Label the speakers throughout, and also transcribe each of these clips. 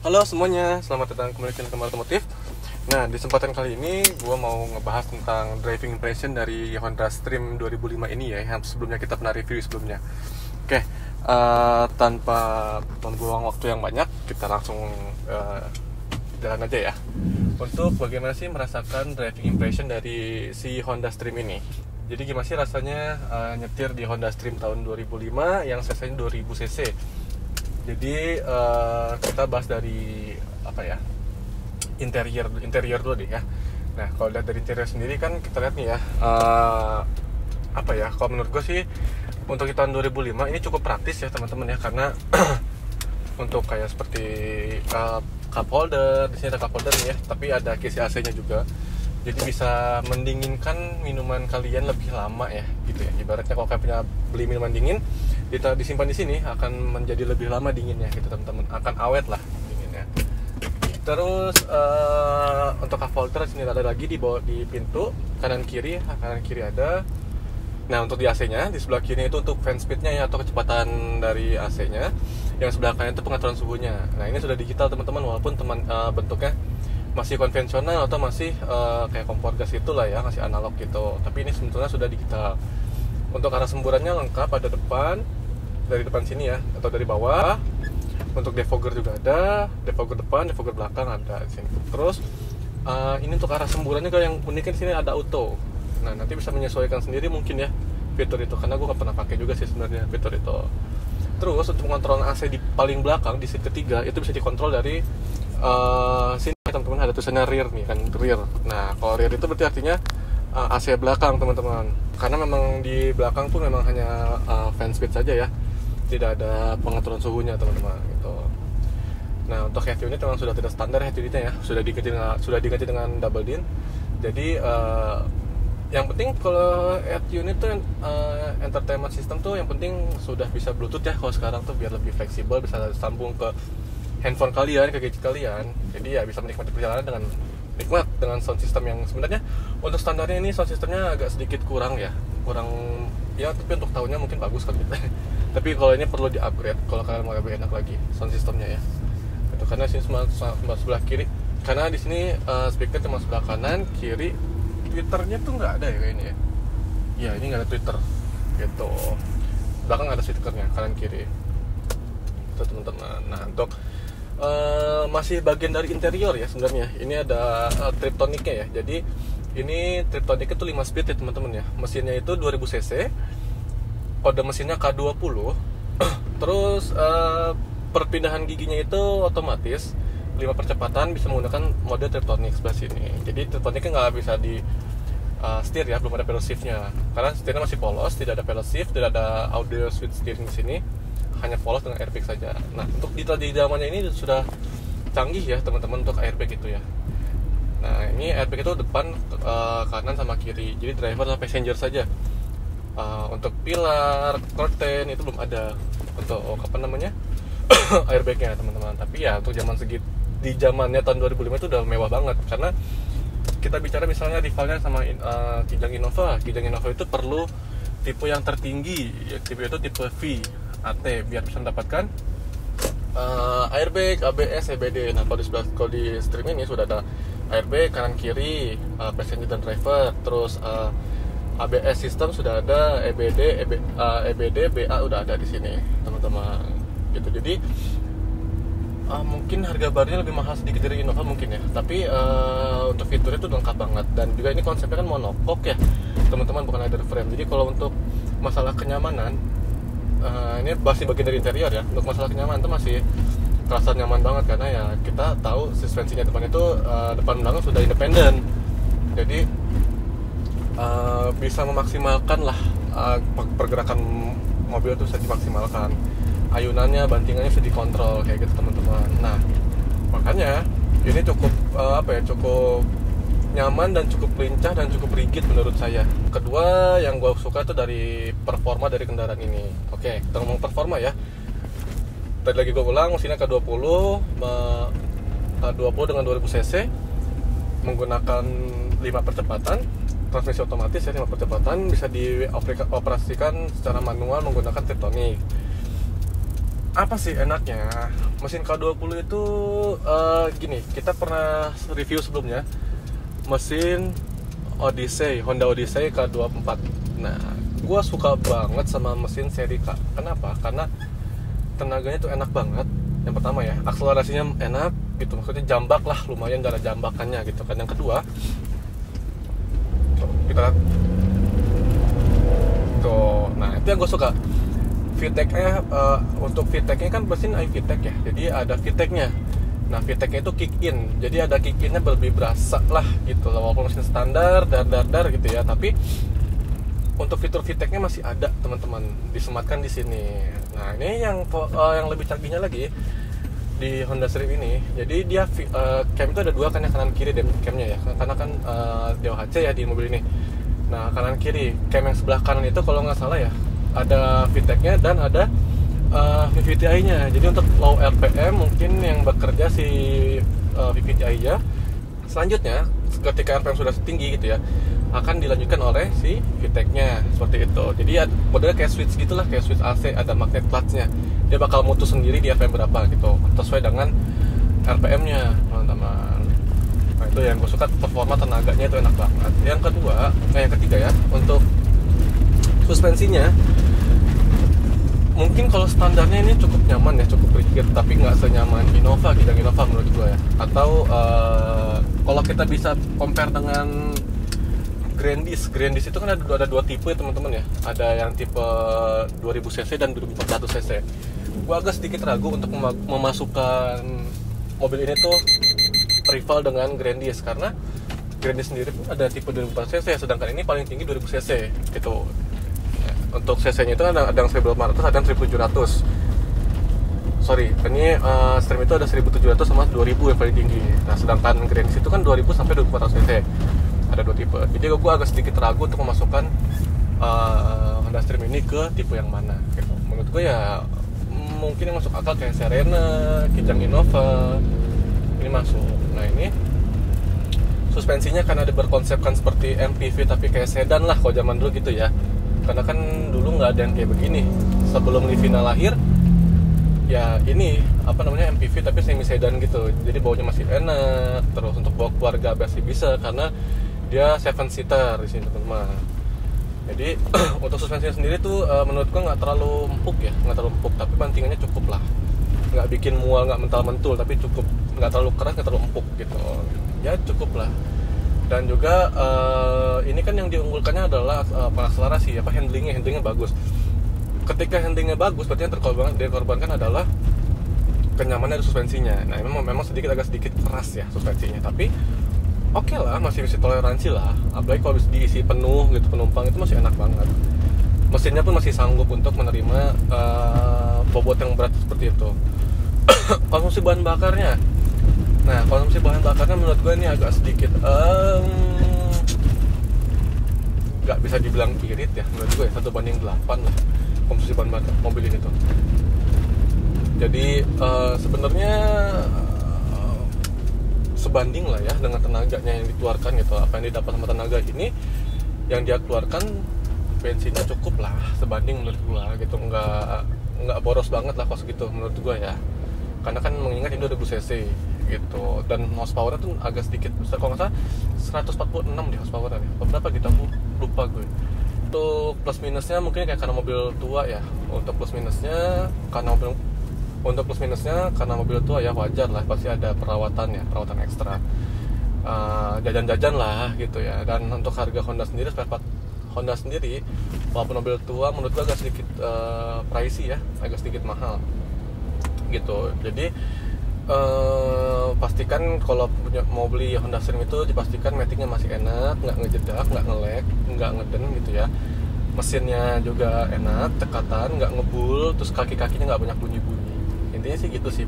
Speaker 1: Halo semuanya, selamat datang kembali di channel Otomotif. Nah, di kesempatan kali ini gue mau ngebahas tentang driving impression dari Honda Stream 2005 ini ya, yang sebelumnya kita pernah review sebelumnya. Oke, tanpa membuang waktu yang banyak, kita langsung jalan aja ya. Untuk bagaimana sih merasakan driving impression dari si Honda Stream ini. Jadi gimana sih rasanya nyetir di Honda Stream tahun 2005 yang cc-nya 2000 cc. Jadi kita bahas dari apa ya, interior dulu deh ya. Nah, kalau lihat dari interior sendiri kan kita lihat nih ya, apa ya, kalau menurut gue sih untuk di tahun 2005 ini cukup praktis ya teman-teman ya, karena untuk kayak seperti cup holder, di sini ada cup holder nih ya, tapi ada kisi AC-nya juga. Jadi bisa mendinginkan minuman kalian lebih lama ya, gitu ya. Ibaratnya kalau kalian punya beli minuman dingin, disimpan di sini akan menjadi lebih lama dinginnya, gitu teman-teman. Akan awet lah dinginnya. Terus untuk cup holder sini ada lagi di bawah di pintu kanan kiri ada. Nah, untuk di AC-nya di sebelah kiri itu untuk fan speed-nya ya, atau kecepatan dari AC-nya. Yang sebelah kanan itu pengaturan suhunya. Nah, ini sudah digital teman-teman, walaupun bentuknya masih konvensional atau masih kayak kompor gas itulah ya, masih analog gitu. Tapi ini sebetulnya sudah digital. Untuk arah semburannya lengkap, ada depan, dari depan sini ya, atau dari bawah. Untuk defogger juga ada, defogger depan, defogger belakang ada di sini. Terus ini untuk arah semburannya juga yang uniknya di sini ada auto. Nah, nanti bisa menyesuaikan sendiri mungkin ya fitur itu, karena gue nggak pernah pakai juga sih sebenarnya fitur itu. Terus untuk mengontrol AC di paling belakang di seat ketiga itu bisa dikontrol dari sini teman-teman, ada tulisannya rear nih kan, rear. Nah, kalau rear itu berarti artinya AC belakang teman-teman, karena memang di belakang pun memang hanya fan speed saja ya, tidak ada pengaturan suhunya teman-teman gitu. Nah, untuk head unit memang sudah tidak standar head unitnya ya, sudah diganti dengan double din. Jadi yang penting kalau head unit tuh entertainment system tuh yang penting sudah bisa Bluetooth ya kalau sekarang tuh, biar lebih fleksibel, bisa sambung ke handphone kalian, ke gadget kalian. Jadi ya bisa menikmati perjalanan dengan nikmat dengan sound system yang sebenarnya untuk standarnya ini sound systemnya agak sedikit kurang ya, tapi untuk tahunnya mungkin bagus kan gitu. Tapi kalau ini perlu di upgrade kalau kalian mau lebih enak lagi sound systemnya ya. Itu karena sini sebelah kiri, karena di sini speaker cuma sebelah kanan, kiri. Twitternya tuh nggak ada ya kayaknya ya. Ya, ini nggak ada Twitter gitu. Belakang ada speakernya kanan kiri. Itu teman-teman. Nah, untuk masih bagian dari interior ya sebenarnya. Ini ada Triptonicnya ya. Jadi ini Triptonic itu 5 speed ya teman-teman ya. Mesinnya itu 2000 cc. Kode mesinnya K20. Terus perpindahan giginya itu otomatis 5 percepatan, bisa menggunakan mode Triptonic sebelah sini. Jadi Triptonicnya nggak bisa di setir ya, belum ada pedal shiftnya. Karena setirnya masih polos, tidak ada pedal shift, tidak ada audio switch steering di sini. Hanya polos dengan airbag saja. Nah, untuk di zamannya ini sudah canggih ya teman-teman untuk airbag itu ya. Nah, ini airbag itu depan, kanan sama kiri. Jadi driver sama passenger saja. Untuk pilar, curtain itu belum ada. Untuk airbagnya teman-teman. Tapi ya untuk di zamannya tahun 2005 itu udah mewah banget, karena kita bicara misalnya rivalnya sama Kijang Innova. Kijang Innova itu perlu tipe yang tertinggi ya, tipe itu tipe V AT biar bisa mendapatkan airbag, ABS, EBD. Nah, kalau di Stream ini sudah ada airbag kanan kiri, passenger dan driver. Terus ABS system sudah ada, EBD, BA udah ada di sini teman-teman gitu. Jadi mungkin harga barunya lebih mahal sedikit dari Innova mungkin ya, tapi untuk fiturnya itu lengkap banget. Dan juga ini konsepnya kan monocoque ya teman-teman, bukan leather frame. Jadi kalau untuk masalah kenyamanan, ini masih bagian dari interior ya. Untuk masalah kenyamanan itu masih terasa nyaman banget, karena ya kita tahu suspensinya depan itu depan belakang sudah independen. Jadi bisa memaksimalkan lah pergerakan mobil itu bisa dimaksimalkan. Ayunannya, bantingannya bisa dikontrol kayak gitu teman-teman. Nah, makanya ini cukup cukup nyaman dan cukup lincah dan cukup rigid menurut saya. Kedua yang gue suka itu dari performa dari kendaraan ini. Oke, kita ngomong performa ya. Tadi lagi gue ulang, mesinnya K20 dengan 2000 cc, menggunakan 5 percepatan, transmisi otomatis ya, 5 percepatan, bisa dioperasikan secara manual menggunakan Triptonic. Apa sih enaknya? Mesin K20 itu gini, kita pernah review sebelumnya mesin Odyssey, Honda Odyssey K24. Nah, gue suka banget sama mesin seri K. Kenapa? Karena tenaganya tuh enak banget. Yang pertama ya, akselerasinya enak gitu, maksudnya jambak lah, lumayan ada jambakannya gitu kan. Yang kedua, kita tuh, nah itu yang gue suka. VTEC-nya, untuk VTEC-nya kan mesin iVTEC ya, jadi ada VTEC-nya. Nah, VTEC-nya itu kick in, jadi ada kick in-nya lebih berasa lah gitu, walaupun mesin standar, dar gitu ya, tapi untuk fitur VTEC-nya masih ada teman-teman, disematkan di sini. Nah, ini yang lebih canggihnya lagi di Honda Stream ini, jadi dia cam itu ada dua kan, yang kanan kiri camnya ya, karena kan DOHC ya di mobil ini. Nah, kanan kiri, cam yang sebelah kanan itu kalau nggak salah ya, ada VTEC-nya dan ada VVTi-nya. Jadi untuk low RPM mungkin yang bekerja si VVTi-nya, selanjutnya ketika RPM sudah tinggi gitu ya, akan dilanjutkan oleh si VTEC-nya seperti itu. Jadi modelnya kayak switch gitulah, kayak switch AC, ada magnet clutch-nya. Dia bakal mutus sendiri di RPM berapa gitu, sesuai dengan RPM-nya, teman-teman. Nah, itu yang gue suka, performa tenaganya itu enak banget. Yang ketiga ya, untuk suspensinya, mungkin kalau standarnya ini cukup nyaman ya, cukup rigid, tapi nggak senyaman Innova, Kijang Innova menurut gue ya. Atau kalau kita bisa compare dengan Grandis itu kan ada dua tipe ya teman-teman ya. Ada yang tipe 2000cc dan 2400cc. Gue agak sedikit ragu untuk memasukkan mobil ini tuh rival dengan Grandis, karena Grandis sendiri pun ada tipe 2400cc, sedangkan ini paling tinggi 2000cc gitu. Untuk cc-nya itu ada yang 1800, ada yang 1700. Sorry, ini Stream itu ada 1700 sama 2000 yang paling tinggi. Nah, sedangkan Grandis itu kan 2000 sampai 2400 cc. Ada dua tipe. Jadi gue agak sedikit ragu untuk memasukkan Honda Stream ini ke tipe yang mana gitu. Menurut gue ya mungkin yang masuk akal kayak Serena, Kijang Innova ini masuk. Nah, ini suspensinya kan ada berkonsepkan seperti MPV tapi kayak sedan lah kalau zaman dulu gitu ya. Karena kan dulu nggak ada yang kayak begini. Sebelum Livina lahir, ya ini MPV tapi semi sedan gitu. Jadi baunya masih enak. Terus untuk bawa keluarga masih bisa karena dia 7-seater di sini teman-teman. Jadi untuk suspensinya sendiri tuh menurut gua nggak terlalu empuk ya, tapi bantingannya cukup lah. Nggak bikin mual, nggak mental-mentul, tapi cukup, nggak terlalu keras, nggak terlalu empuk gitu. Ya cukup lah. Dan juga ini kan yang diunggulkannya adalah akselerasi, handlingnya bagus. Ketika handlingnya bagus, berarti yang dikorbankan adalah kenyamanan dari suspensinya. Nah, memang agak sedikit keras ya suspensinya, tapi oke lah, masih bisa toleransi lah. Apalagi kalau diisi penuh gitu penumpang, itu masih enak banget. Mesinnya pun masih sanggup untuk menerima bobot yang berat seperti itu. Konsumsi bahan bakarnya, menurut gue ini agak sedikit nggak bisa dibilang irit ya menurut gue, 1:8 lah konsumsi bahan bakar mobil ini tuh. Jadi sebenarnya sebanding lah ya dengan tenaganya yang dikeluarkan gitu. Apa yang didapat sama tenaga ini yang dia keluarkan, bensinnya cukup lah sebanding menurut gue gitu. Nggak boros banget lah kalau segitu menurut gue ya, karena kan mengingat ini 2000cc gitu, dan horsepower tuh agak sedikit besar, kalau nggak salah 146 di horsepower ya, berapa gitu aku lupa gue. Untuk plus minusnya mungkin kayak karena mobil tua ya, untuk plus minusnya karena mobil tua ya wajar lah, pasti ada perawatan ekstra, jajan-jajan lah gitu ya. Dan untuk harga Honda sendiri, spare part Honda sendiri walaupun mobil tua menurut gue agak sedikit pricey ya, agak sedikit mahal gitu. Jadi pastikan kalau mau beli Honda Stream itu dipastikan matingnya masih enak, nggak ngejedak, nggak nge-lag, nggak ngeden gitu ya. Mesinnya juga enak, cekatan, nggak ngebul, terus kaki-kakinya nggak banyak bunyi-bunyi. Intinya sih gitu sih.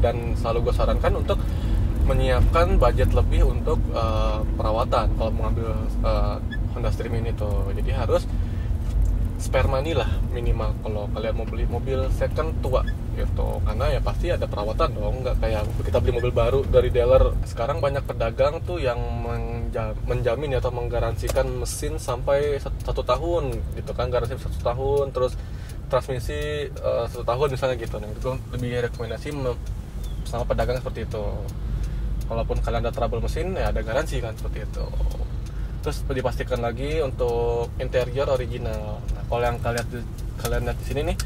Speaker 1: Dan selalu gue sarankan untuk menyiapkan budget lebih untuk perawatan kalau mengambil Honda Stream ini tuh. Jadi harus spare money lah minimal kalau kalian mau beli mobil second tua gitu, karena ya pasti ada perawatan dong, nggak kayak kita beli mobil baru dari dealer. Sekarang banyak pedagang tuh yang menjamin atau menggaransikan mesin sampai 1 tahun gitu kan, garansi 1 tahun, terus transmisi 1 tahun misalnya gitu. Nah, itu gue lebih rekomendasi sama pedagang seperti itu. Kalaupun kalian ada trouble mesin, ya ada garansi kan seperti itu. Terus dipastikan lagi untuk interior original. Nah, kalau yang kalian lihat di sini nih,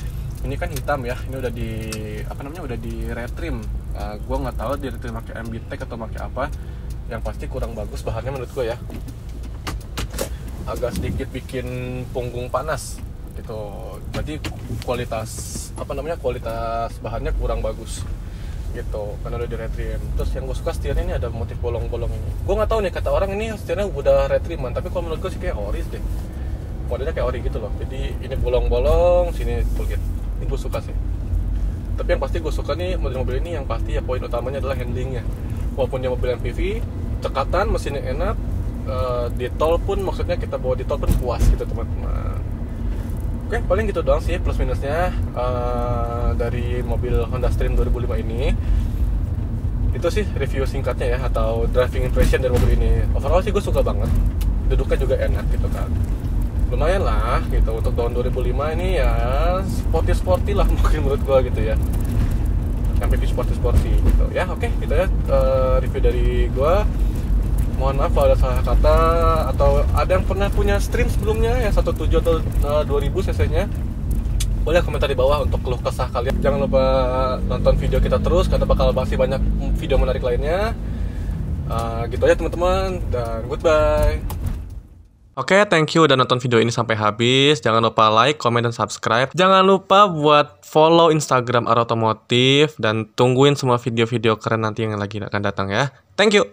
Speaker 1: ini kan hitam ya. Ini udah udah di retrim. Nah, gue nggak tahu di retrim pakai MBTEK atau pakai apa. Yang pasti kurang bagus bahannya menurut gue ya. Agak sedikit bikin punggung panas gitu. Berarti kualitas bahannya kurang bagus gitu, karena udah di retrim. Terus yang gue suka setirnya ini ada motif bolong-bolong ini. Gue nggak tahu nih, kata orang ini setirnya udah retriman, tapi kalau menurut gue sih kayak ori deh, modelnya kayak ori gitu loh. Jadi ini bolong-bolong, sini full gate. Ini gue suka sih. Tapi yang pasti gue suka nih mobil-mobil ini, yang pasti ya poin utamanya adalah handlingnya. Walaupun dia mobil MPV, cekatan, mesinnya enak, di tol pun, maksudnya kita bawa di tol pun puas gitu teman-teman. Oke, paling gitu doang sih plus minusnya dari mobil Honda Stream 2005 ini. Itu sih review singkatnya ya, atau driving impression dari mobil ini. Overall sih gue suka banget, duduknya juga enak gitu kan. Lumayan lah gitu untuk tahun 2005 ini ya, sporty lah mungkin menurut gue gitu ya, MPV sporty gitu ya. Oke, gitu ya review dari gue. Mohon maaf kalau ada salah kata, atau ada yang pernah punya Stream sebelumnya yang 17 atau 2000 cc nya, boleh komentar di bawah untuk keluh kesah kalian. Jangan lupa nonton video kita terus, karena bakal masih banyak video menarik lainnya. Gitu aja teman-teman, dan goodbye. Oke, thank you udah nonton video ini sampai habis. Jangan lupa like, comment, dan subscribe. Jangan lupa buat follow Instagram Arotomotif, dan tungguin semua video-video keren nanti yang lagi akan datang ya. Thank you.